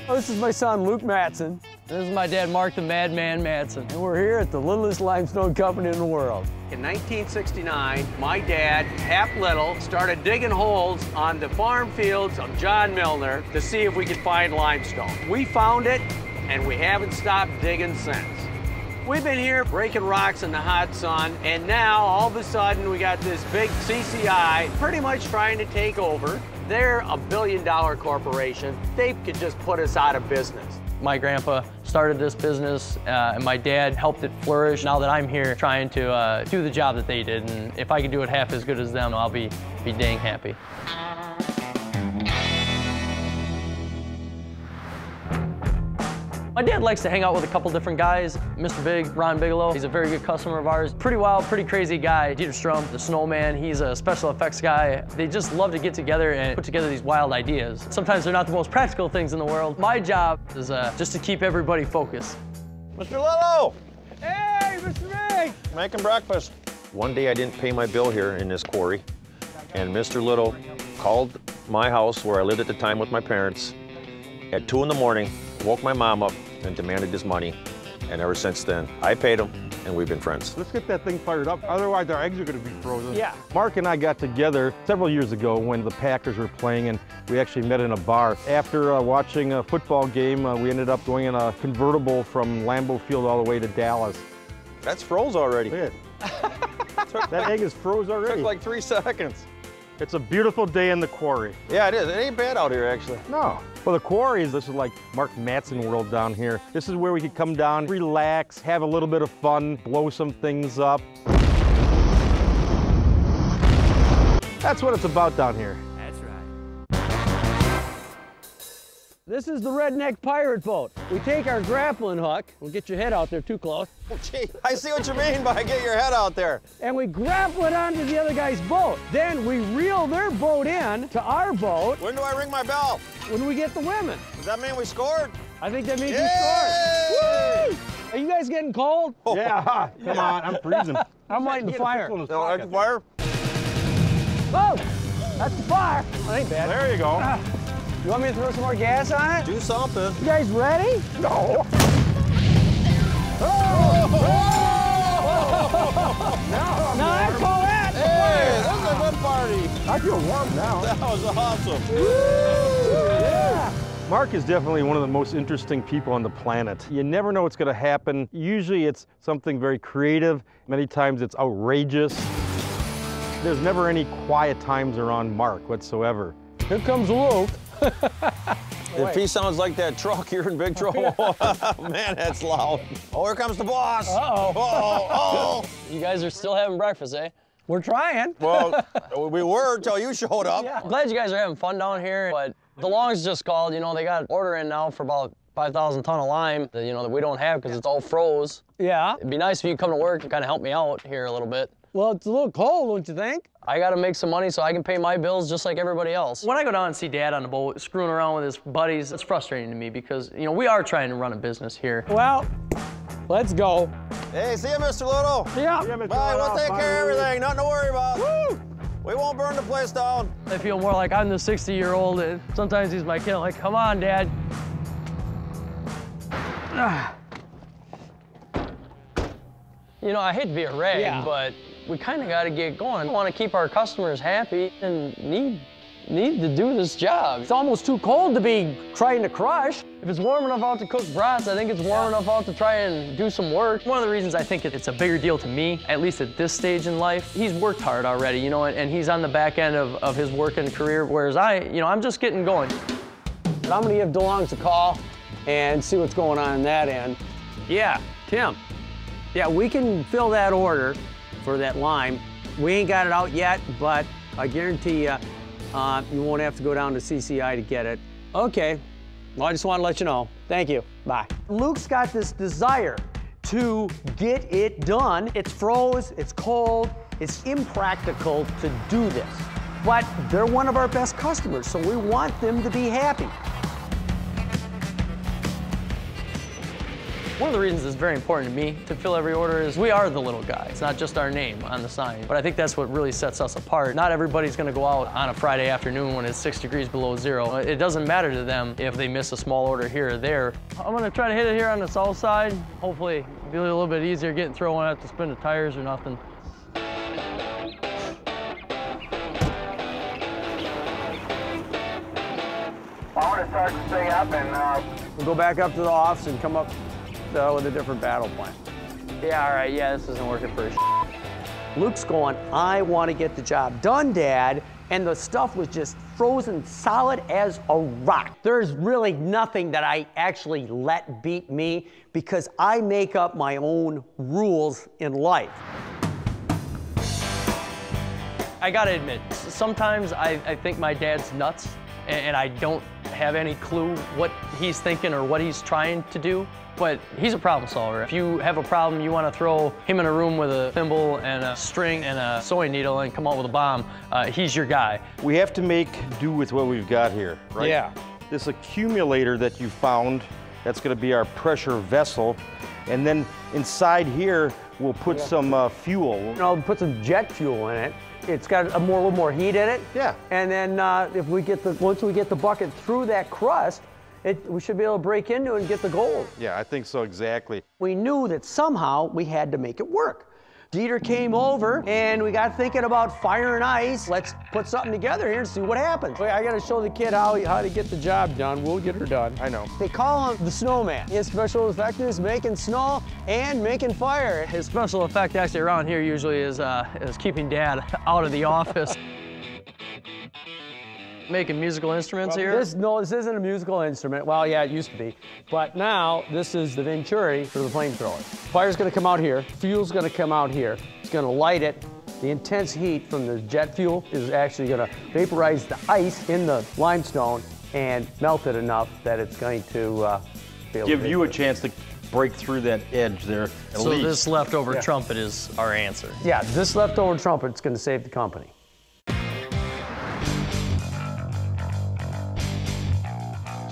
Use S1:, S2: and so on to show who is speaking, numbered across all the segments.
S1: This is my son, Luke Madson.
S2: This is my dad, Mark the Madman Madson.
S1: And we're here at the littlest limestone company in the world.
S3: In 1969, my dad, Hap Little, started digging holes on the farm fields of John Milner to see if we could find limestone. We found it, and we haven't stopped digging since. We've been here breaking rocks in the hot sun, and now, all of a sudden, we got this big CCI pretty much trying to take over. They're a billion-dollar corporation. They could just put us out of business.
S2: My grandpa started this business, and my dad helped it flourish. Now that I'm here trying to do the job that they did, and if I can do it half as good as them, I'll be dang happy. My dad likes to hang out with a couple different guys. Mr. Big, Ron Bigelow, he's a very good customer of ours. Pretty wild, pretty crazy guy. Dieter Strum, the snowman, he's a special effects guy. They just love to get together and put together these wild ideas. Sometimes they're not the most practical things in the world. My job is just to keep everybody focused.
S4: Mr. Little!
S1: Hey, Mr. Big!
S4: Making breakfast. One day I didn't pay my bill here in this quarry, and Mr. Little called my house where I lived at the time with my parents at 2 in the morning, woke my mom up, and demanded his money. And ever since then, I paid him, and we've been friends.
S5: Let's get that thing fired up, otherwise our eggs are gonna be frozen.
S1: Yeah.
S5: Mark and I got together several years ago when the Packers were playing, and we actually met in a bar. After watching a football game, we ended up going in a convertible from Lambeau Field all the way to Dallas.
S4: That's froze already.
S5: Look at it. That egg is froze already.
S4: Took like 3 seconds.
S5: It's a beautiful day in the quarry.
S4: Yeah, it is. It ain't bad out here, actually.
S5: No. Well, the quarry this is like Mark Madson world down here. This is where we could come down, relax, have a little bit of fun, blow some things up. That's what it's about down here.
S1: That's right. This is the redneck pirate boat. We take our grappling hook, we'll get your head out there too close,
S4: Oh, gee, I see what you mean by get your head out there.
S1: and we grapple it onto the other guy's boat. Then we reel their boat in to our boat
S4: When do I ring my bell?
S1: when we get the women.
S4: Does that mean we scored?
S1: I think that means
S4: Yay!
S1: we scored. Woo! Are you guys getting cold?
S5: Yeah, come on, I'm freezing.
S1: I'm lighting the fire.
S4: No, like the fire?
S1: Oh, that's the fire. That ain't bad.
S5: There you go.
S1: You want me to throw some more gas on it?
S4: Do something.
S1: You guys ready?
S5: No.
S1: No, I call that the
S4: Hey,
S1: fire.
S4: this is a good party.
S5: I feel warm now.
S4: That was awesome.
S1: Yeah.
S5: Mark is definitely one of the most interesting people on the planet. You never know what's going to happen. Usually it's something very creative. Many times it's outrageous. There's never any quiet times around Mark whatsoever.
S1: Here comes Luke.
S4: If he sounds like that truck, you're in big trouble. Man, that's loud. Oh, here comes the boss.
S1: Uh-oh.
S4: Oh.
S2: You guys are still having breakfast, eh?
S1: We're trying.
S4: Well, we were until you showed up.
S1: Yeah.
S2: I'm glad you guys are having fun down here, but DeLong's just called. You know, they got an order in now for about 5,000 ton of lime that, you know, that we don't have because it's all froze.
S1: Yeah.
S2: It'd be nice if you could come to work and kind of help me out here a little bit.
S1: Well, it's a little cold, don't you think?
S2: I gotta make some money so I can pay my bills just like everybody else. When I go down and see Dad on the boat, screwing around with his buddies, it's frustrating to me because, you know, we are trying to run a business here.
S1: Well, let's go.
S4: Hey, see you, Mr. Little.
S1: Yeah.
S4: Bye, we'll take care of everything. Nothing to worry about. Woo! We won't burn the place down.
S2: I feel more like I'm the 60-year-old, and sometimes he's my kid. Like, come on, Dad. You know, I hate to be a rag, but we kind of got to get going. We want to keep our customers happy and need to do this job.
S1: It's almost too cold to be trying to crush.
S2: If it's warm enough out to cook brats, I think it's warm enough out to try and do some work. One of the reasons I think it's a bigger deal to me, at least at this stage in life, he's worked hard already, you know, and he's on the back end of his working career, whereas I'm just getting going.
S1: But I'm gonna give DeLong's a call and see what's going on that end. Yeah, Tim. Yeah, we can fill that order for that lime. We ain't got it out yet, but I guarantee you, you won't have to go down to CCI to get it. Okay, well, I just want to let you know. Thank you, bye. Luke's got this desire to get it done. It's froze, it's cold, it's impractical to do this. But they're one of our best customers, so we want them to be happy.
S2: One of the reasons it's very important to me to fill every order is we are the little guy. It's not just our name on the sign, but I think that's what really sets us apart. Not everybody's gonna go out on a Friday afternoon when it's 6 degrees below zero. It doesn't matter to them if they miss a small order here or there. I'm gonna try to hit it here on the south side. Hopefully it'll be a little bit easier getting through. I won't have to spin the tires or nothing.
S6: I want to start this thing up and
S1: We'll go back up to the office and come up with a different battle plan.
S2: Yeah, all right, yeah, this isn't working for a
S1: Luke's going, I want to get the job done, Dad, and the stuff was just frozen solid as a rock. There's really nothing that I actually let beat me because I make up my own rules in life.
S2: I gotta admit, sometimes I think my dad's nuts and I don't have any clue what he's thinking or what he's trying to do, but he's a problem solver. If you have a problem, you want to throw him in a room with a thimble and a string and a sewing needle and come out with a bomb, he's your guy.
S5: We have to make do with what we've got here, right?
S1: Yeah.
S5: This accumulator that you found, that's gonna be our pressure vessel. And then inside here, we'll put some fuel.
S1: You know, put some jet fuel in it. It's got a little more heat in it.
S5: Yeah.
S1: And then once we get the bucket through that crust, we should be able to break into it and get the gold.
S5: Yeah, I think so, exactly.
S1: We knew that somehow we had to make it work. Dieter came over and we got thinking about fire and ice. Let's put something together here and see what happens. I gotta show the kid how to get the job done. We'll get her done.
S5: I know.
S1: They call him the snowman. His special effect is making snow and making fire.
S2: His special effect actually around here usually is keeping Dad out of the office. Making musical instruments here?
S1: No, this isn't a musical instrument. Well, yeah, it used to be. But now, this is the Venturi for the flamethrower. Fire's gonna come out here, fuel's gonna come out here. It's gonna light it. The intense heat from the jet fuel is actually gonna vaporize the ice in the limestone and melt it enough that it's going to be able
S5: Give
S1: to
S5: you a chance to break through that edge there, at
S2: So
S5: least.
S2: this leftover trumpet is our answer.
S1: Yeah, this leftover trumpet's gonna save the company.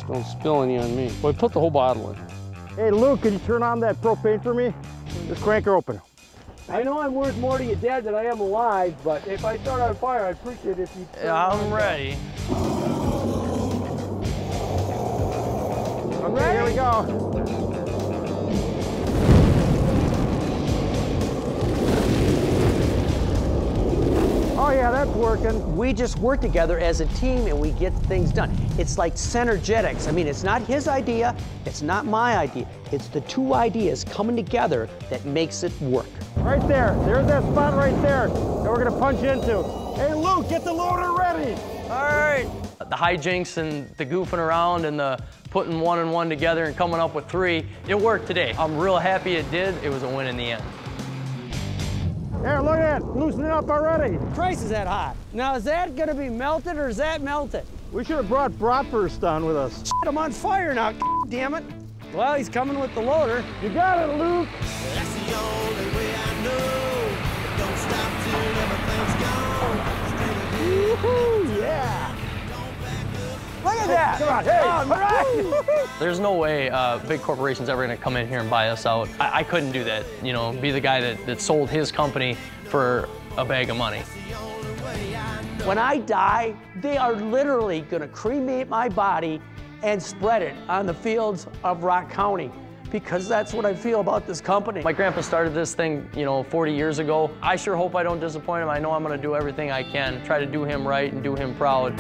S1: Don't spill any on me. Boy, put the whole bottle in.
S5: Hey, Luke, can you turn on that propane for me? Just crank her open.
S1: I know I'm worth more to you dead than I am alive, but if I start on fire, I'd appreciate it if you...
S2: I'm ready.
S5: Okay, here we go. Oh yeah, that's working.
S1: We just work together as a team and we get things done. It's like synergetics. I mean, it's not his idea, it's not my idea. It's the two ideas coming together that makes it work.
S5: Right there, there's that spot right there that we're gonna punch into. Hey Luke, get the loader ready.
S2: All right. The hijinks and the goofing around and the putting one and one together and coming up with three, it worked today. I'm real happy it did. It was a win in the end.
S5: There, look at it, loosening up already.
S1: Christ, is that hot? Now, is that gonna be melted or is that melted?
S5: We should have brought bratwurst down with us.
S1: I'm on fire now, damn it. Well, he's coming with the loader.
S5: You got it, Luke.
S7: That's the only way I know. Don't stop till everything's gone.
S1: Woohoo, yeah. Look at that.
S5: Come on, hey.
S1: All right.
S2: There's no way big corporation's ever gonna come in here and buy us out. I couldn't do that, you know, be the guy that sold his company for a bag of money.
S1: When I die, they are literally gonna cremate my body and spread it on the fields of Rock County, because that's what I feel about this company.
S2: My grandpa started this thing, you know, 40 years ago. I sure hope I don't disappoint him. I know I'm gonna do everything I can, try to do him right and do him proud.